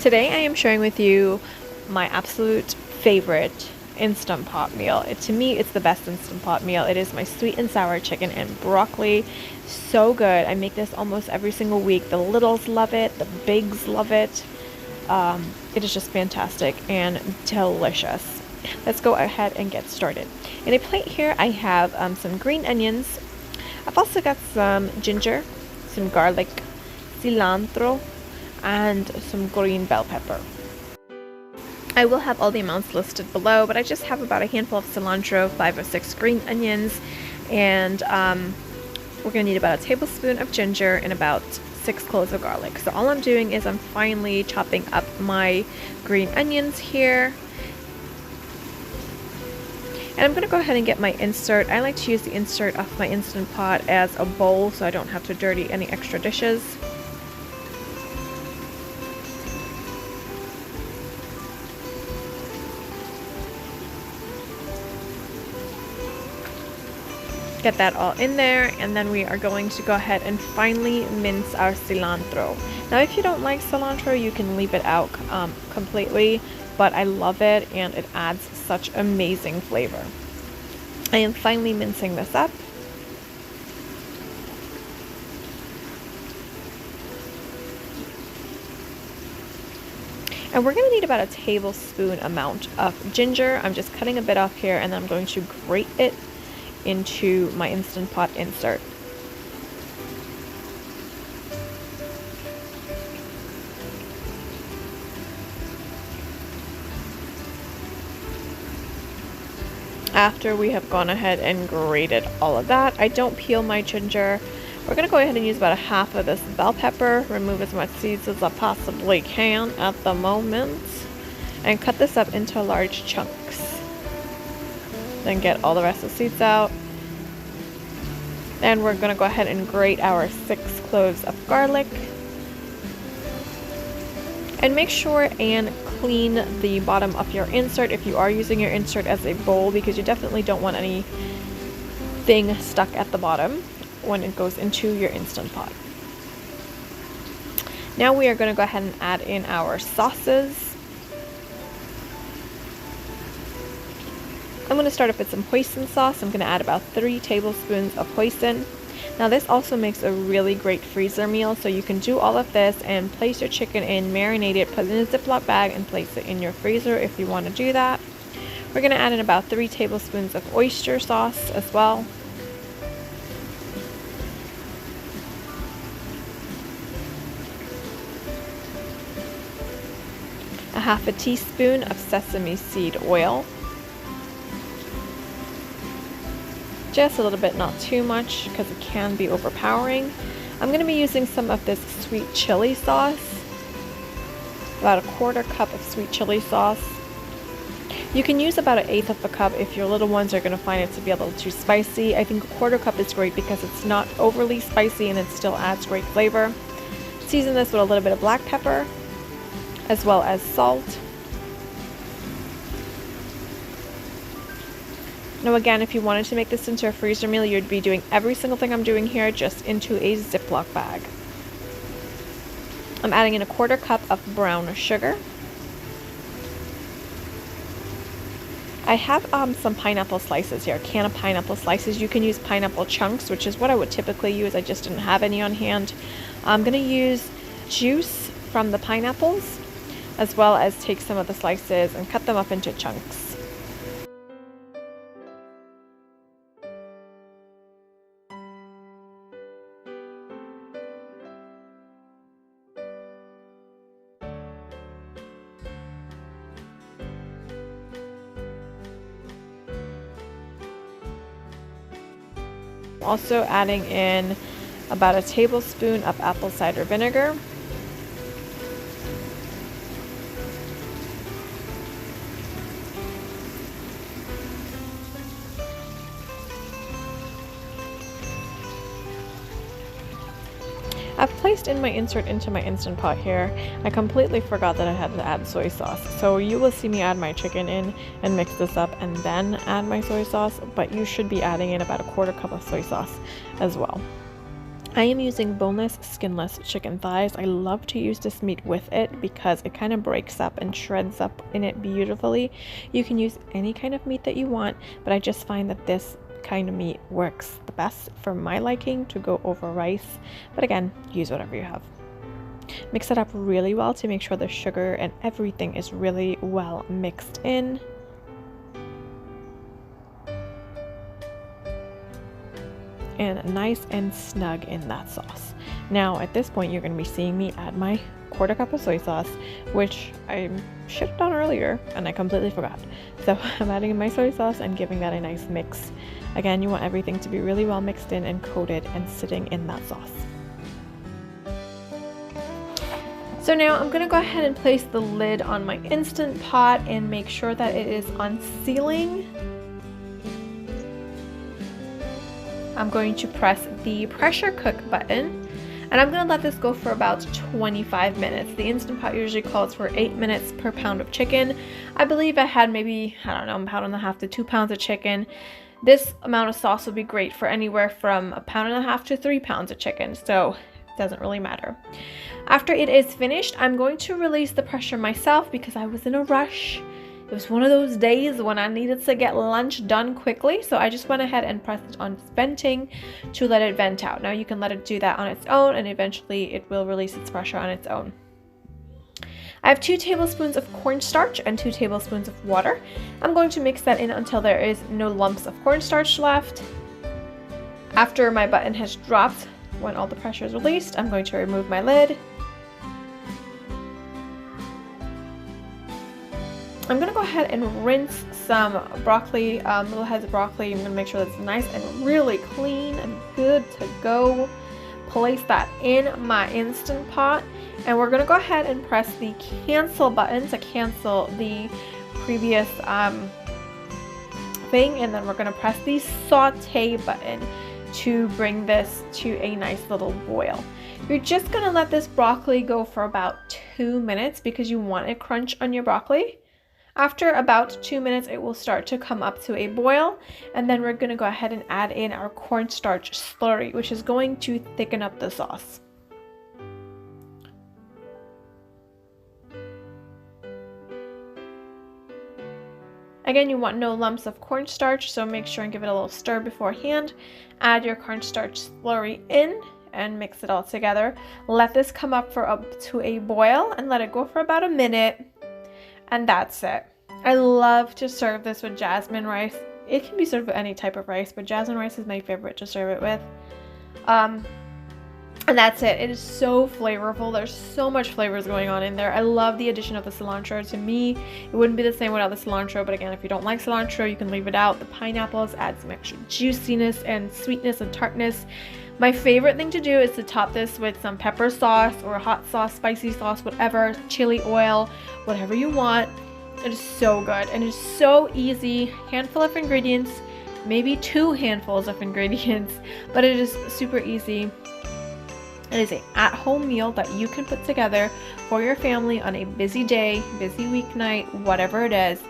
Today I am sharing with you my absolute favorite Instant Pot meal. To me, it's the best Instant Pot meal. It is my sweet and sour chicken and broccoli. So good. I make this almost every single week. The littles love it. The bigs love it. It is just fantastic and delicious. Let's go ahead and get started. In a plate here, I have some green onions. I've also got some ginger, some garlic, cilantro, and some green bell pepper. I will have all the amounts listed below, but I just have about a handful of cilantro, 5 or 6 green onions, and we're going to need about a tablespoon of ginger and about 6 cloves of garlic. So all I'm doing is I'm finely chopping up my green onions here. And I'm going to go ahead and get my insert. I like to use the insert of my Instant Pot as a bowl so I don't have to dirty any extra dishes. Get that all in there, and then we are going to go ahead and finely mince our cilantro. Now if you don't like cilantro, you can leave it out completely, but I love it and it adds such amazing flavor. I am finely mincing this up. And we're going to need about a tablespoon amount of ginger. I'm just cutting a bit off here, and then I'm going to grate it into my Instant Pot insert. After we have gone ahead and grated all of that, I don't peel my ginger. We're going to go ahead and use about a half of this bell pepper, remove as much seeds as I possibly can at the moment, and cut this up into large chunks. Then get all the rest of the seeds out. And we're going to go ahead and grate our 6 cloves of garlic. And make sure and clean the bottom of your insert if you are using your insert as a bowl, because you definitely don't want anything stuck at the bottom when it goes into your Instant Pot. Now we are going to go ahead and add in our sauces. I'm going to start off with some hoisin sauce. I'm going to add about 3 tablespoons of hoisin. Now this also makes a really great freezer meal, so you can do all of this and place your chicken in, marinate it, put it in a Ziploc bag, and place it in your freezer if you want to do that. We're going to add in about 3 tablespoons of oyster sauce as well. A half a teaspoon of sesame seed oil. Just a little bit, not too much, because it can be overpowering. I'm going to be using some of this sweet chili sauce, about a 1/4 cup of sweet chili sauce. You can use about 1/8 of a cup if your little ones are going to find it to be a little too spicy. I think a 1/4 cup is great because it's not overly spicy and it still adds great flavor. Season this with a little bit of black pepper, as well as salt. Now again, if you wanted to make this into a freezer meal, you'd be doing every single thing I'm doing here just into a Ziploc bag. I'm adding in a 1/4 cup of brown sugar. I have some pineapple slices here, a can of pineapple slices. You can use pineapple chunks, which is what I would typically use. I just didn't have any on hand. I'm going to use juice from the pineapples, as well as take some of the slices and cut them up into chunks. Also adding in about a tablespoon of apple cider vinegar. I've placed in my insert into my Instant Pot here. I completely forgot that I had to add soy sauce. So you will see me add my chicken in and mix this up and then add my soy sauce, but you should be adding in about a 1/4 cup of soy sauce as well. I am using boneless, skinless chicken thighs. I love to use this meat with it because it kind of breaks up and shreds up in it beautifully. You can use any kind of meat that you want, but I just find that this kind of meat works the best for my liking to go over rice. But again, use whatever you have. Mix it up really well to make sure the sugar and everything is really well mixed in. And nice and snug in that sauce. Now at this point you're going to be seeing me add my 1/4 cup of soy sauce, which I should have done earlier and I completely forgot. So I'm adding in my soy sauce and giving that a nice mix. Again, you want everything to be really well mixed in and coated and sitting in that sauce. So now I'm going to go ahead and place the lid on my Instant Pot and make sure that it is on sealing. I'm going to press the pressure cook button and I'm going to let this go for about 25 minutes. The Instant Pot usually calls for 8 minutes per pound of chicken. I believe I had maybe, I don't know, 1.5 pounds to 2 pounds of chicken. This amount of sauce would be great for anywhere from 1.5 pounds to 3 pounds of chicken, so it doesn't really matter. After it is finished, I'm going to release the pressure myself because I was in a rush. It was one of those days when I needed to get lunch done quickly, so I just went ahead and pressed it on venting to let it vent out. Now you can let it do that on its own and eventually it will release its pressure on its own. I have 2 tablespoons of cornstarch and 2 tablespoons of water. I'm going to mix that in until there is no lumps of cornstarch left. After my button has dropped, when all the pressure is released, I'm going to remove my lid. I'm going to go ahead and rinse some broccoli, little heads of broccoli. I'm going to make sure that's nice and really clean and good to go. Place that in my Instant Pot and we're going to go ahead and press the cancel button to cancel the previous thing, and then we're going to press the saute button to bring this to a nice little boil. You're just going to let this broccoli go for about 2 minutes because you want a crunch on your broccoli. After about 2 minutes, it will start to come up to a boil, and then we're going to go ahead and add in our cornstarch slurry, which is going to thicken up the sauce. Again, you want no lumps of cornstarch, so make sure and give it a little stir beforehand. Add your cornstarch slurry in and mix it all together. Let this come up for up to a boil and let it go for about a minute. And that's it. I love to serve this with jasmine rice. It can be served with any type of rice, but jasmine rice is my favorite to serve it with. And that's it. It is so flavorful. There's so much flavors going on in there. I love the addition of the cilantro. To me, it wouldn't be the same without the cilantro, but again, if you don't like cilantro, you can leave it out. The pineapples add some extra juiciness and sweetness and tartness. My favorite thing to do is to top this with some pepper sauce or hot sauce, spicy sauce, whatever, chili oil, whatever you want. It is so good and it's so easy. Handful of ingredients, maybe 2 handfuls of ingredients, but it is super easy. It is an at-home meal that you can put together for your family on a busy day, busy weeknight, whatever it is,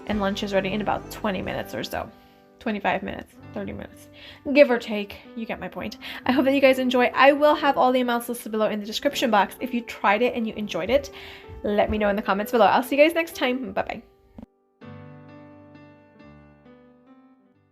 and lunch is ready in about 20 minutes or so. 25 minutes, 30 minutes, give or take. You get my point. I hope that you guys enjoy. I will have all the amounts listed below in the description box. If you tried it and you enjoyed it, let me know in the comments below. I'll see you guys next time. Bye-bye.